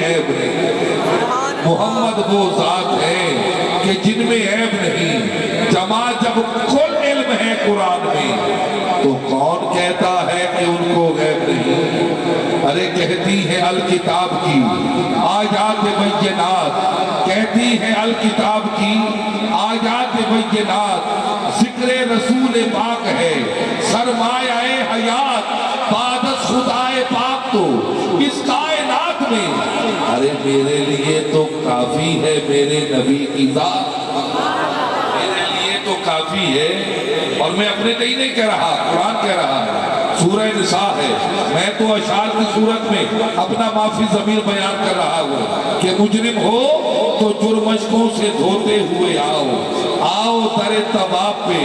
ऐब नहीं। मोहम्मद वो जात है कि जिनमें ऐब नहीं। जमा जब कुल इल्म है कुरान में, तो कौन कहता है कि उनको गैब नहीं। अरे कहती है अल किताब की आयात बैयनात, कहती है अल किताब की आयात बैयनात, जिक्र रसूल पाक है सरमाए हयात, बादस खुदाए पाक तो इस कायनात में। अरे मेरे लिए तो काफी है मेरे नबी की जात, मेरे लिए तो काफी है। और मैं अपने लिए नहीं कह रहा, कुरान कह रहा है, सूरह निसा है। मैं तो अशार की सूरत में अपना माफी ज़मीर बयान कर रहा हूँ कि मुजरिम हो तो जुर्मशकों से धोते हुए आओ, आओ दरे तबाब पे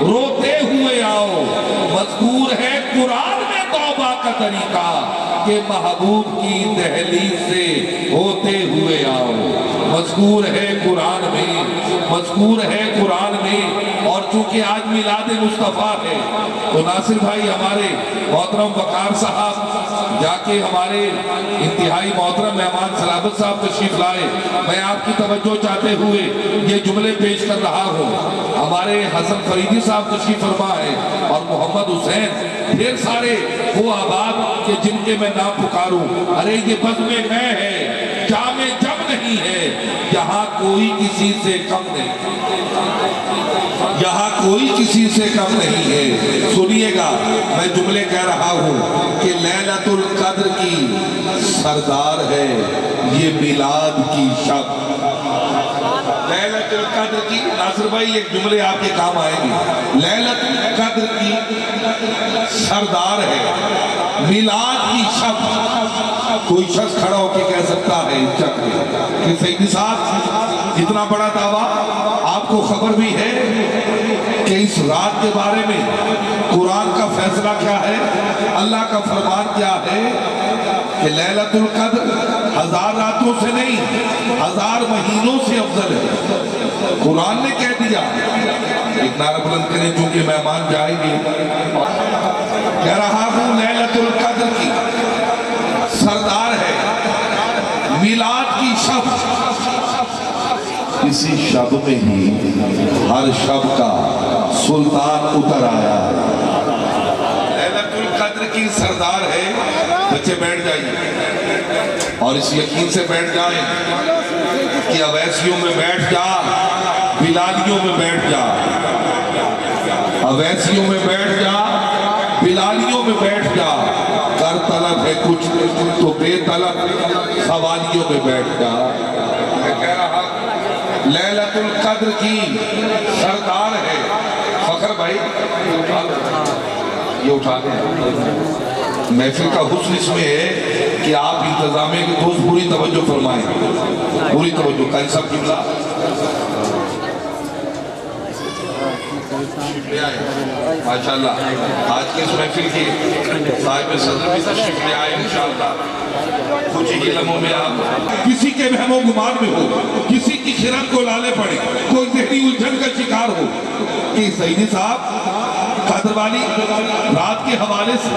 रोते हुए आओ। मज़कूर है कुरान में तौबा का तरीका कि महबूब की दहलीज से होते हुए आओ। मज़कूर है कुरान में, मज़कूर है कुरान में। और चूंकि आज मिलाद मुस्तफ़ा है, तो नासिर भाई हमारे मोहतरम वकार साहब जाके हमारे इंतहाई मोहतरम मेहमान सलाबत साहब तशरीफ लाए। मैं आपकी तवज्जो चाहते हुए ये जुमले पेश कर रहा हूँ। हमारे हसन फरीदी साहब तशरीफ फरमा है और मोहम्मद हुसैन, ढेर सारे वो आबाद के जिनके मैं नाम पुकारूं। अरे ये बज़्म मैं है, जामे जम नहीं है, यहाँ कोई किसी से कम नहीं, यहाँ कोई किसी से कम नहीं है। सुनिएगा, मैं जुमले कह रहा हूँ कि लैलतुल कद्र की सरदार है ये मिलाद की शब। लैलतुल कद्र की, नासिर भाई एक जुमले आपके काम आएंगे। लैलतुल कद्र की सरदार है मिलाद की शब। कोई शख्स खड़ा होकर कह सकता है कि सैयदी साहब इतना बड़ा दावा, आपको खबर भी है कि इस रात के बारे में कुरान का फैसला क्या है, अल्लाह का फरमान क्या है कि लैलतुल कद्र 1000 रातों से नहीं 1000 महीनों से अफजल है। कुरान ने कह दिया। एक नारा बुलंद करें चूंकि मेहमान जाएंगे। कह रहा हूं लैलतुल कद्र की सरदार है मिलाद की शब। इसी शब में ही हर शब का सुल्तान उतर आया। लैलतुल कद्र की सरदार है। बच्चे बैठ जाइए और इस यकीन से बैठ जाएं कि अवैसियों में बैठ जा, बिलालियों में बैठ जा। अवैसियों में बैठ जा, बिलालियों में बैठ जा। कर तलब है कुछ तो बेतलब सवालियों में बैठ जा। मैं कह रहा लैलतुल कद्र की सरदार है। फखर भाई ये उठा दें। महफिल का हुस्न इसमें है कि आप इंतजामिया की दोस्त पूरी तवज्जो फरमाएं, पूरी तवज्जो। कल सब किबला माशाल्लाह आज की इस महफिल की साहिब सदर भी तशरीफ ले आए इंशाअल्लाह। कुछ ही लम्हों में आप किसी के वहमो गुमान में हो, किसी की खिरत को लाले पड़े, कोई ज़हनी उलझन का शिकार हो कि सैयदी साहब कद्र वाली रात के हवाले से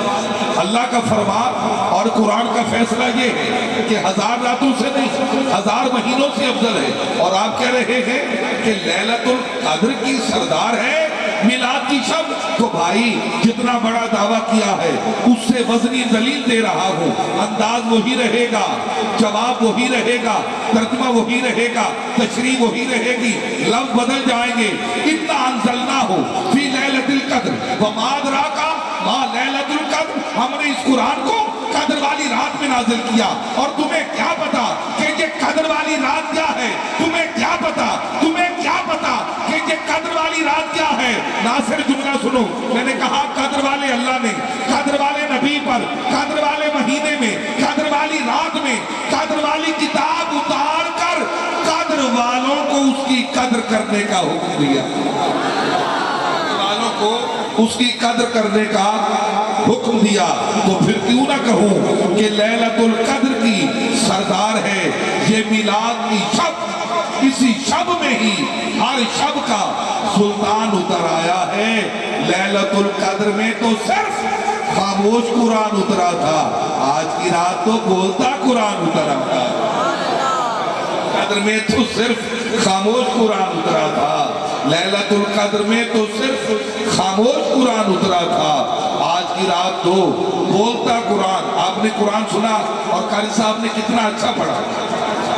अल्लाह का फरमान और कुरान का फैसला ये है कि 1000 रातों से नहीं 1000 महीनों से अफजल है। और आप कह रहे हैं कि लैलतुल कद्र की सरदार है मिलाद की शब। तो भाई जितना बड़ा दावा किया है उससे वजनी दलील दे रहा हूँ। अंदाज वही रहेगा, जवाब वही रहेगा, तर्जुमा वही रहेगा, तशरीह वही रहेगी, लफ्ज बदल जाएंगे। इतना अंजलना हो फी लैलतुल कद्र व मा अदराका मा लैलतुल कद्र। हमने इस कुरान को कद्र वाली रात में नाजिल किया। और तुम्हें क्या पता कि ये कद्र वाली रात क्या है? तुम्हें क्या पता, तुम्हें क्या पता कि ये कद्र वाली रात क्या है? नासिर जुमला सुनो, मैंने कहा कद्र वाले अल्लाह ने कद्र वाले नबी पर, कद्र वाले महीने में, कद्र वाली रात में, कद्र वाली किताब उतार कर कद्र वालों को उसकी कद्र करने का हुक्म दिया। वालों को उसकी कद्र करने का हुक्म दिया। तो फिर क्यों ना कहूं कि लैलतुल कद्र की सरदार है ये मिलाद की शब। इसी शब में ही हर शब का सुल्तान उतर आया है। लैलतुल कद्र में तो सिर्फ खामोश कुरान उतरा था, आज की रात तो बोलता कुरान उतरा था। कद्र में तो सिर्फ खामोश कुरान उतरा था, लैलतुल कद्र में तो सिर्फ खामोश कुरान उतरा था, आज की रात तो बोलता कुरान। आपने कुरान सुना और कारी साहब ने कितना अच्छा पढ़ा,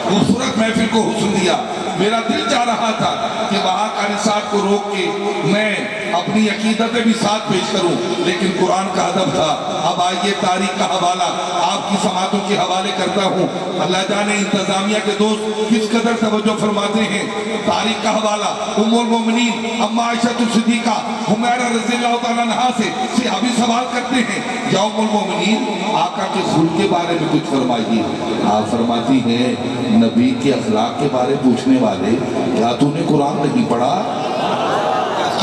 खूबसूरत महफिल को हुस्न दिया। मेरा दिल चाह रहा था कि वहां कारी साहब को रोक के मैं अपनी अकीदतें भी साथ पेश करूं, लेकिन कुरान का अदब था। अब आइए तारीख का हवाला आपकी समातों के हवाले करता हूं। अल्लाह जाने इंतजामिया के दोस्त किस कदर तवज्जो फरमाते हैं। तारीख का हवाला उम्मुल मोमिनीन अम्मा आयशा सिद्दीका हुमैरा रज़ियल्लाहु तआला अन्हा से सहाबी सवाल करते हैं, या उम्मुल मोमिनीन आका के खुल्क के बारे में कुछ फरमाइए। आप फरमाती हैं, नबी के अखलाक के बारे पूछने वाले, क्या तूने कुरान नहीं पढ़ा?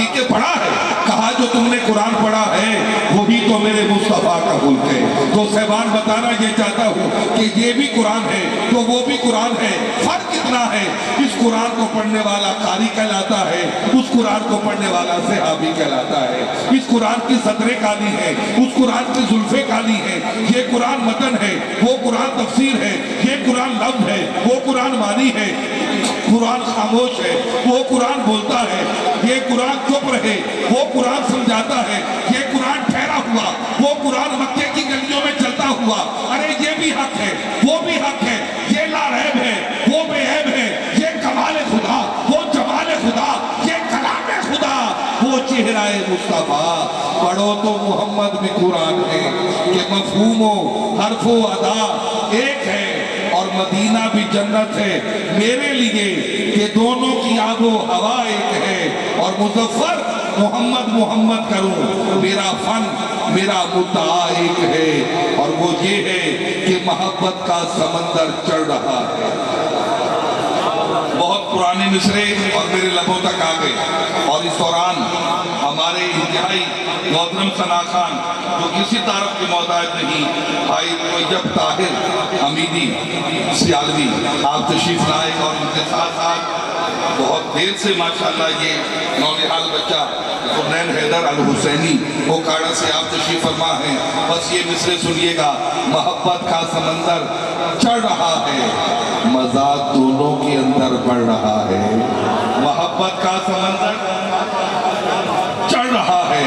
के पढ़ा है। कहा जो तुमने कुरान पढ़ा है वही तो मेरे मुस्तफा का खुल्क है। तो सहबान बताना ये चाहता हूँ कि ये भी कुरान है तो वो भी कुरान है, फर्क कितना है? इस कुरान को पढ़ने वाला कारी कहलाता है, उस कुरान को पढ़ने वाला सहाबी कहलाता है। इस कुरान की सदरे काली है, उस कुरान की जुल्फे काली है। ये कुरान मतन है, वो कुरान तफसीर है। ये कुरान लफ्ज है, वो कुरान मानी है। कुरान खामोश है, वो कुरान बोलता है। ये कुरान चुप रहे, वो कुरान समझाता है। ये कुरान ठहरा हुआ, वो कुरान मक्के की गलियों में चलता हुआ। अरे ये भी हक है, वो भी हक है। ये लारैब है, वो बेऐब है। ये कमाल खुदा, वो जमाल खुदा। ये कलाम खुदा, वो चेहराए मुस्तफा। पढ़ो तो मोहम्मद भी कुरान है कि मफहूमो हरफो अदा एक है और मदीना भी जन्नत है मेरे लिए कि दोनों की आबो हवा एक है। और मुजफ्फर मोहम्मद मोहम्मद करूं, मेरा फन मेरा मुद्दा एक है और वो ये है कि मोहब्बत का समंदर चढ़ रहा है। बहुत पुराने मिसरे और मेरे लबों तक आ गए और इस दौरान हमारे इंतहाई मोहतरम सना खान जो किसी तारफ के मोहताज नहीं, भाई तैयब ताहिर हमीदी सियालवी आप तशरीफ लाए और उनके साथ साथ बहुत देर से माशाल्लाह ये नौनिहाल बच्चा सुनैन हैदर अल हुसैनी वो काड़ा से आप तशरीफ फरमा है। बस ये मिसरे सुनिएगा, मोहब्बत का समंदर चढ़ रहा है, मजा दोनों के अंदर बढ़ रहा है। मोहब्बत का समंदर चढ़ रहा है,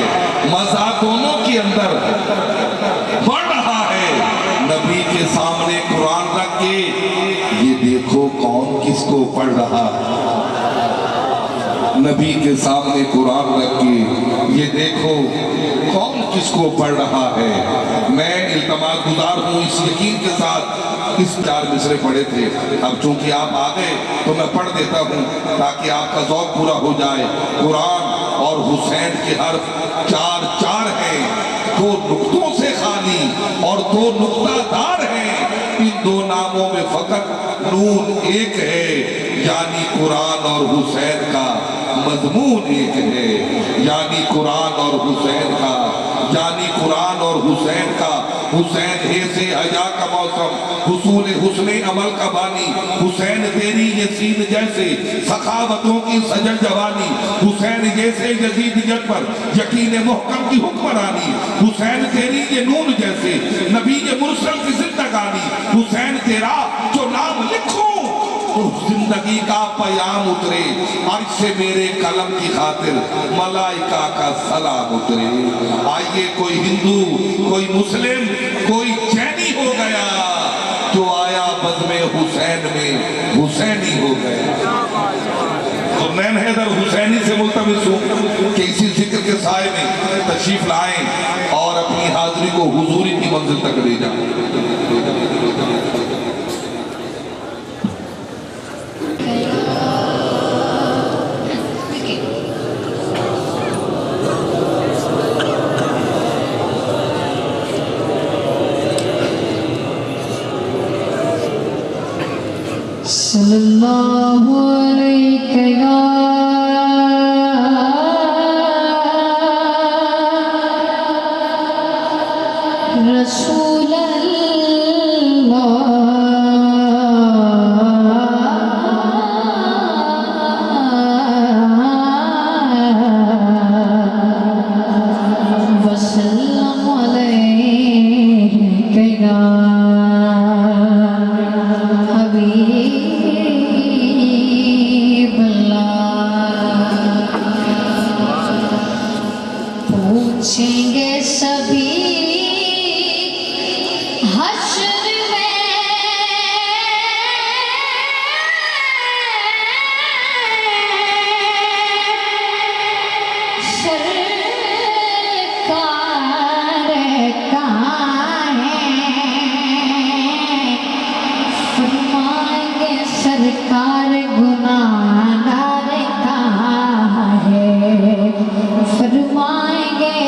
मजा दोनों के अंदर बढ़ रहा है। नबी के सामने कुरान रख के ये देखो कौन किसको पढ़ रहा है। नबी के सामने कुरान रख के ये देखो कौन किसको पढ़ रहा है। मैं इल्तमास गुजार हूँ इस यकीन के साथ इस 4 मिसरे पढ़े थे, अब चूंकि आप आ गए तो मैं पढ़ देता हूँ ताकि आपका ज़ौक़ पूरा हो जाए। कुरान और हुसैन के हर्फ 4 हैं, 2 नुक्तों से खाली और 2 नुक्तादार हैं। इन 2 नामों में फकत नून एक है, यानी कुरान और हुसैन का मजमून एक है। यानी कुरान और हुसैन का, यानी कुरान और हुसैन का। हुसैन है से हया का मौसम, हुसूल हुस्ने अमल का बानी। हुसैन तेरी ये सीन जैसे सखावतों की सजल जवानी। हुसैन जैसे यजीद जग पर यकीन मुहकम की हुक्मरानी। हुसैन तेरी ये नून जैसे नबी के मुरसल की जिंदगानी। हुसैन तेरा जो नाम लिखूं तो जिंदगी का पयाम उतरे, अर्श से मेरे कलम की खातिर मलाइका का सलाम उतरे। आइए कोई हिंदू, कोई मुस्लिम, कोई जैनी हो गया, जो आया बज़्म हुसैन में हुसैनी हो गया। तो नैन हैदर हुसैनी से मुल्तमिस हूँ कि इसी जिक्र के साए में तशरीफ लाएं और अपनी हाजिरी को हुजूरी की मंजिल तक ले जाएं। सल्लल्लाहु अलैहि या रसूल अल्लाह वसल्लम अलैहि पूछेंगे सभी हश्र में सरकार कहाँ है, फरमाएंगे सरकार गुनाहगार कहाँ है, फरमाएंगे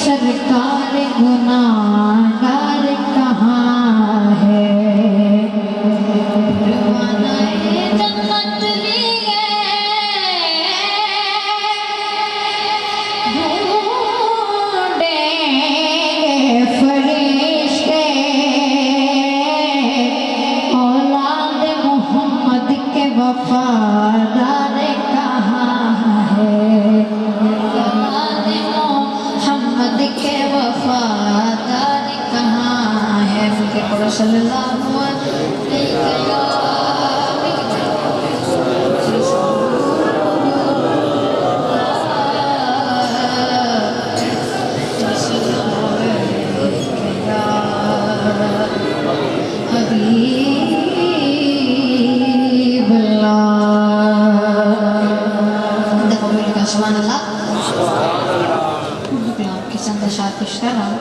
सरकार गुनाहगार कहाँ है। परवानाए जन्नत लिए ढूंढेंगे फरिश्ते, औलाद मोहम्मद के वफादार कहाँ है, औलाद मोहम्मद के वफादार कहाँ है। फिर सल्लल्लाहु अलैहि Subhanallah. Kisah satu sekarang.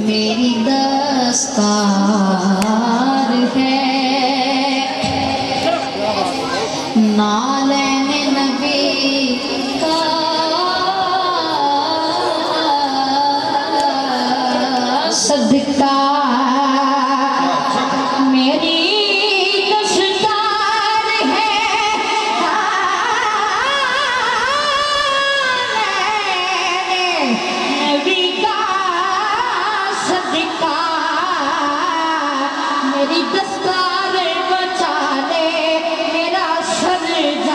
मेरी दस्तार है नालैन नबी का, सदका मेरी दस्तार है नबी का, सदका मेरी दस्तार बचा ले मेरा सर जा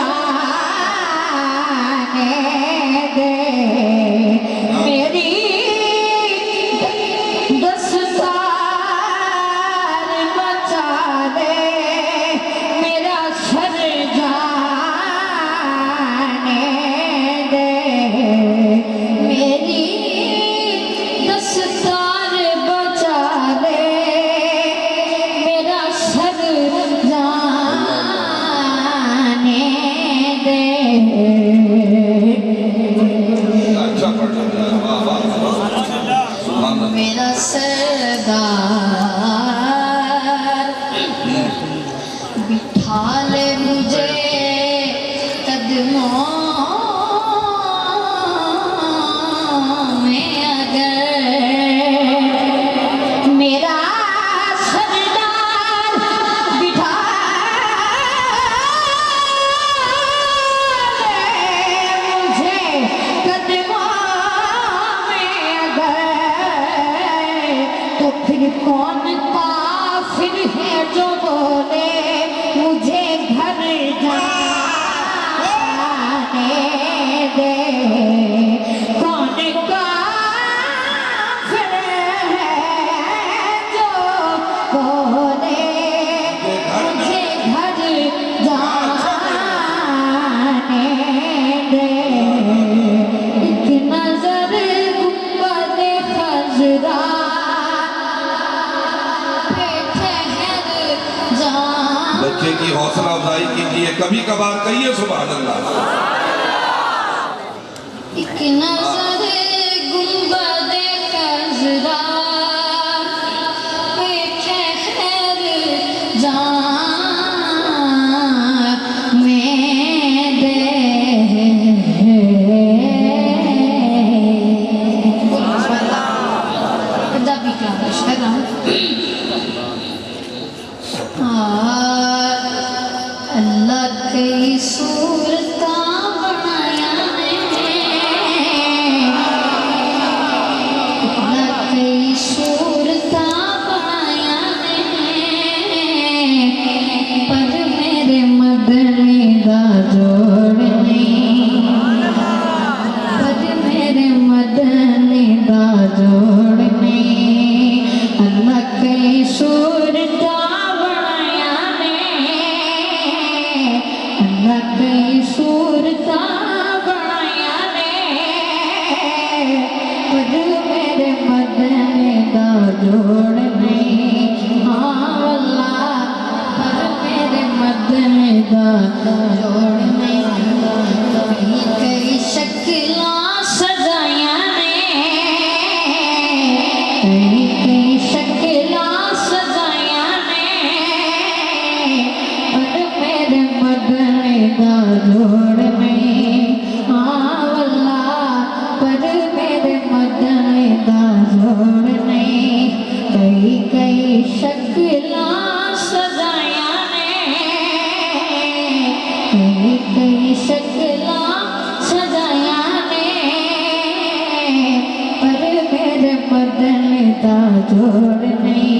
जाने दे कौन काफिर है जो बोले मुझे घर जाने दे एक नजर गुंबद खजरा पे ठहर जा बच्चे की हौसला अफजाई कीजिए, कभी कभार कहिए सुभान अल्लाह। एक नजर गुंबद खजरा पे ठहर जाने दे पंजाबी का पेश कर रहा हूँ। अल्लाह कई सूरता बनाया ने अल्लाह कई सूरता बनाया ने पर मेरे मदनी दा जोड़ नहीं पर मेरे मदनी दा जोड़ नहीं अल्लाह कई सूरता बनाया ने अल्लाह कई सूरता बनाया ने पर मेरे मदनी दा जोड़ नहीं हाँ अल्लाह पर मेरे मदनी दा जोड़ नहीं कई शक्लां सजाया ने कई शक्लां सजाया ने पर मेरे मदनी दा जोड़ नहीं हाँ अल्लाह पर मेरे मदनी दा जोड़ नहीं कई शक्लां सजाया ने कई शक्लां सजाया ने पर मेरे मदनी दा जोड़ नहीं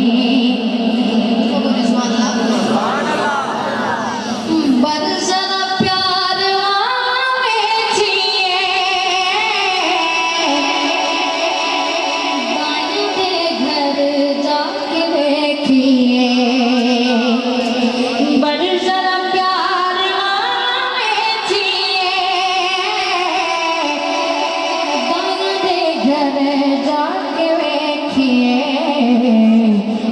बर जरा प्यार में जिए बाई दे घर जाके देखिए बर जरा प्यार में जिए बाई दे घर जाके देखिए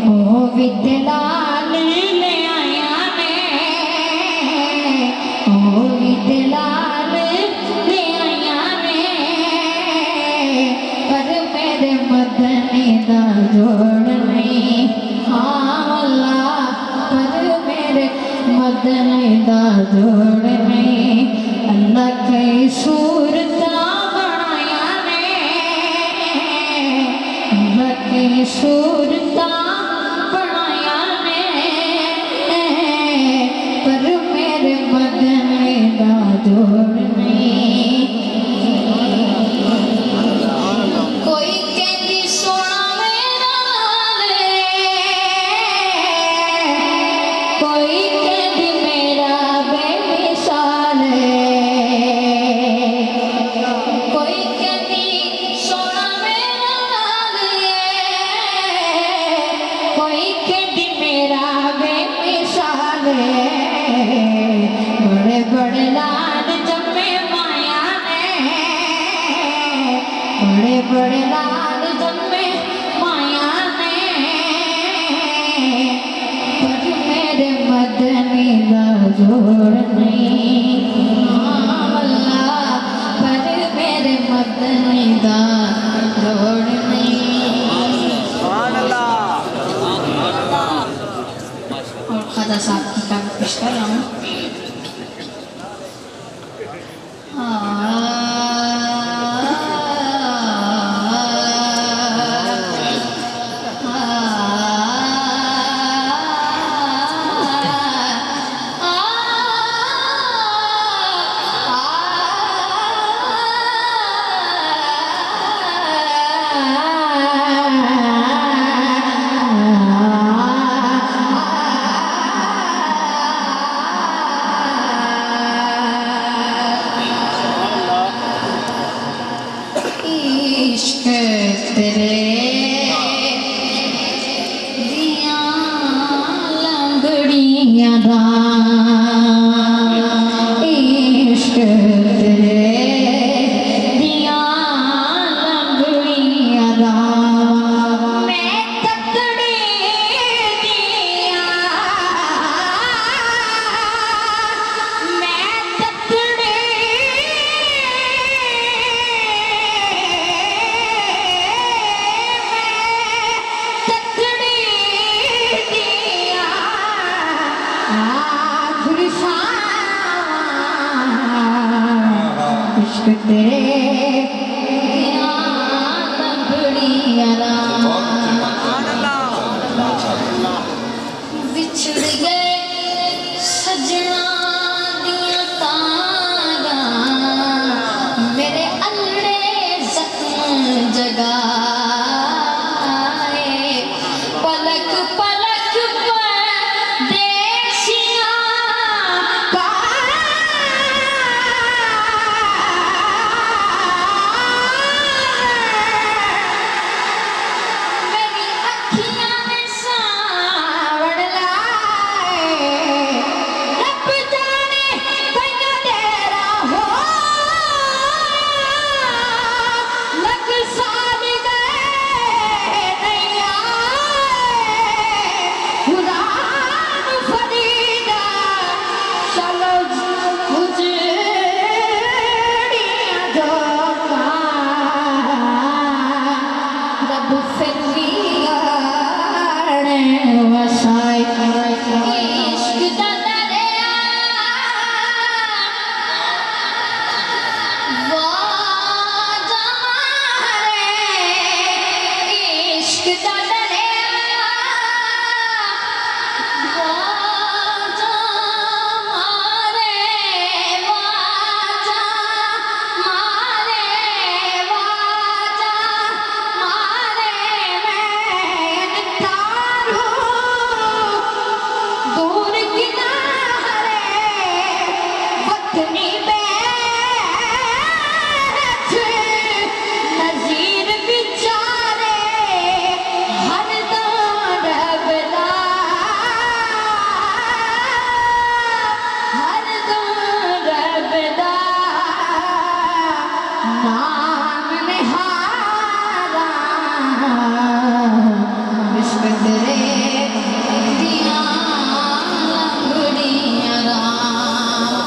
ओ विद्यालाल ले आया ने ओ विद्यालाल ले आया ने पर मेरे मदनी दा जोड़ नहीं हाँ अल्लाह पर मेरे मदनी दा जोड़ नहीं अल्लाह कई सूरता बनाया ने अल्लाह कई सूरता बनाया ने पर मेरे मदनी दा जोड़ नहीं कोई कहती सोना मेरा लाल कोई कहती मेरा बेमिसाल कोई कहती सोना मेरा लाल कोई कहती मेरा बेमिसाल बड़े बड़े लाल जम्मे माया ने बड़े बड़े लाल जम्मे माया ने पर मेरे मदनी दा जोड़ नहीं हाँ अल्लाह पर मेरे मदनी दा जोड़ नहीं और खाजा साहब की किताब पेश कर रहा हूँ। इश्क तेरे बड़ी आराम विछड़ गए सजना दिया तारा मेरे अल्ले जख्म जगाए पलक पलक पर देशिया का मेरी अखियां में सावड़ लाए रब जाने कहीं तेरा हो लग साल गए नहीं आए खुदा फरीदा चलो गुजरिया धोखा रब फिर भी आने वसाए इश्क दा दरिया वाजा मारे इश्क दा दरिया वाजा मारे वाजा मारे वाजा मारे मैं तारू दूर किनारे वतनी बैठ नजीर बिचारे हर दम रबदा हर दम रबदा नाम निहारा इश्क तेरे दिया बड़ी आराम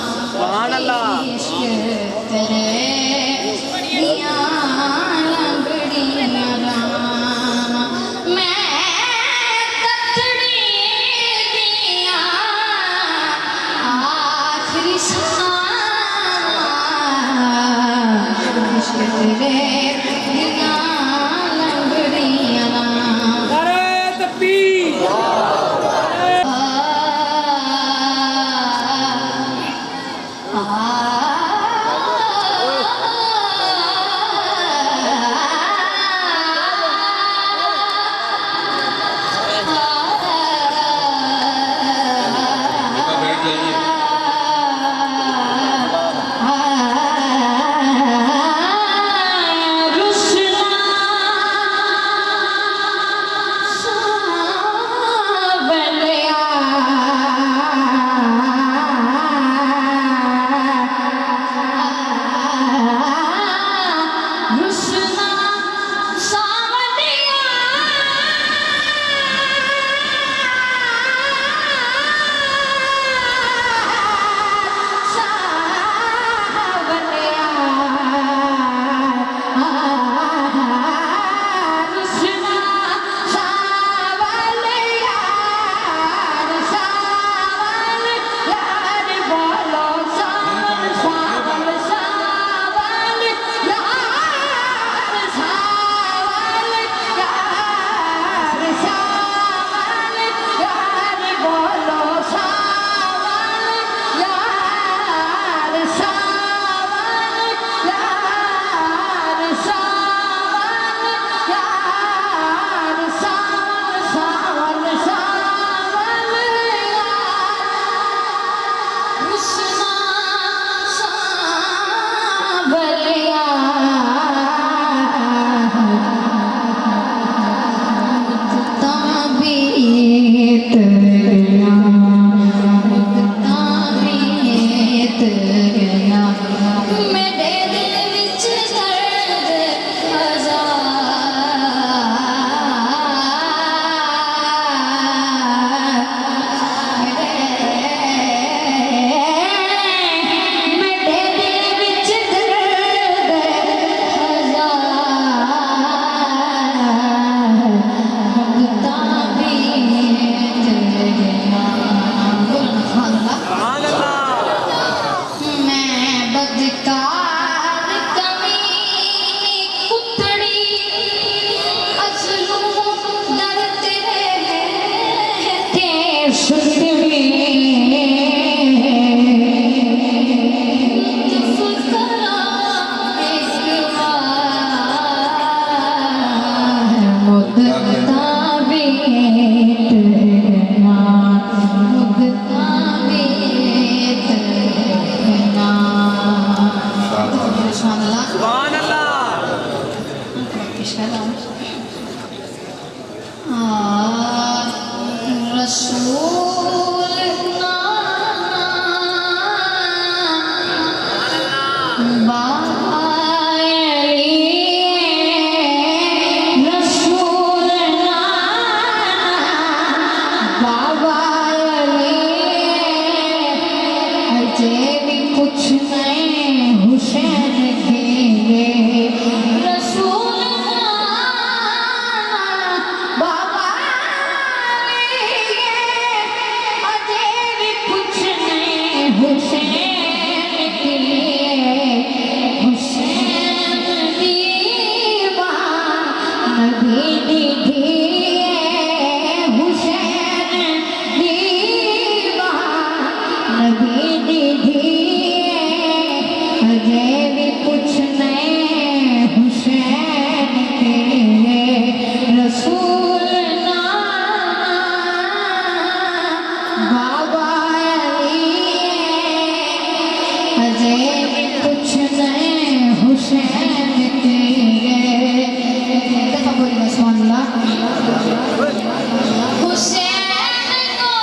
अजय भी कुछ नहीं हुसैन के रसूल बाबा अजय भी कुछ नहीं हुसैन के हुसैन दीवान नबी दी हुसैन दीवान नबी दी अजय भी कुछ नहीं हुसैन के रसूल बाबा अजय भी कुछ नहीं हुसैन के देखा बोलिएगा सुभान अल्लाह हुसैन को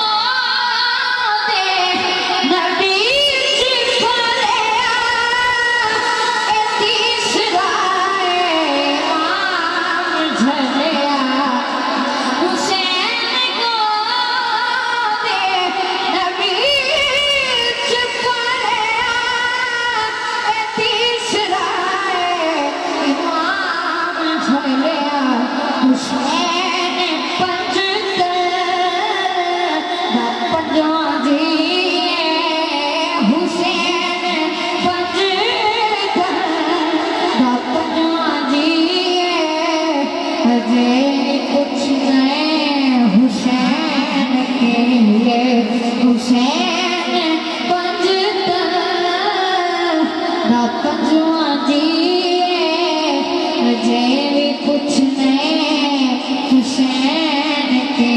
दे नबी जिफलिया ए तीसरा इमाम झलिया हुसैन को दे नबी जिफलिया ए तीसरा इमाम झलिया हुसैन पंजवा जी हुसैन पंजवा जी अजय कुछ नहीं हुसैन के लिए हुसैन पंजवा जी अजय भी कुछ नहीं हुसैन के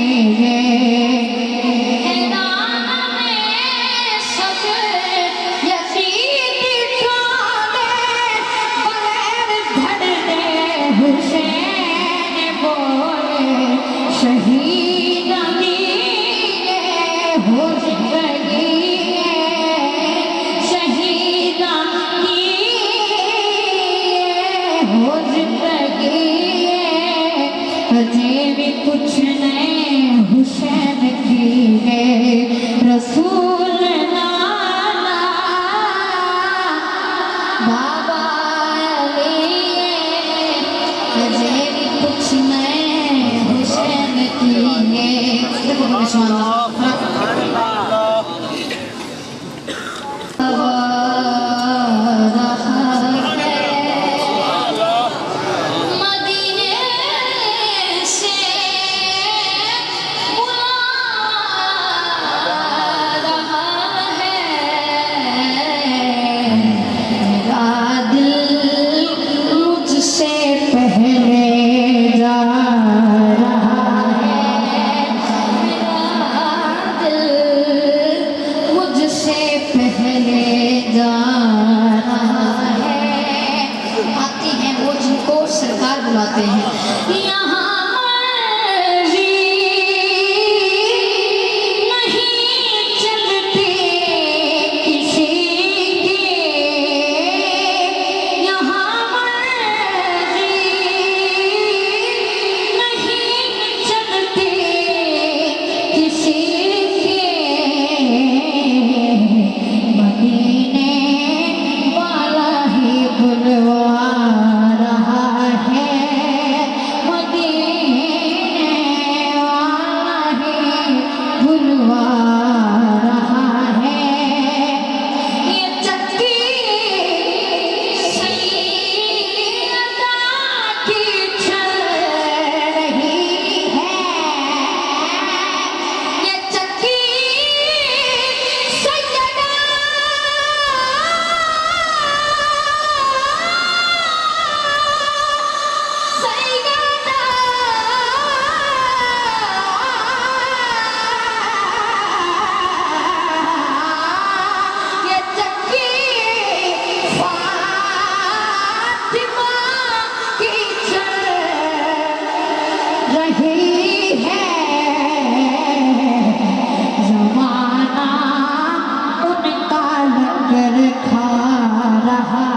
हुसैन बोले शहीद हो जिंदगी शहीद हो जिंदगी अजय भी कुछ नहीं हुसैन की है रसूल बाबा अजय भी कुछ नहीं हुसैन की है देखो मदीने से बुला रहा है मेरा दिल मुझसे पहले जा रहा है मेरा दिल मुझसे पहले जा रहा है आती हैं वो जिनको सरकार बुलाते हैं यहाँ मर्जी नहीं चलती किसी की यहाँ मर्जी नहीं चलती किसी की मदीने वाला ही बुलवा रहा है मदीने वाला ही बुलवा रहा है ये चक्की सैयदा की चल रही है ये चक्की सैयदा ये चक्की फातिमा की चल रही है जमाना उनका लंगर खा रहा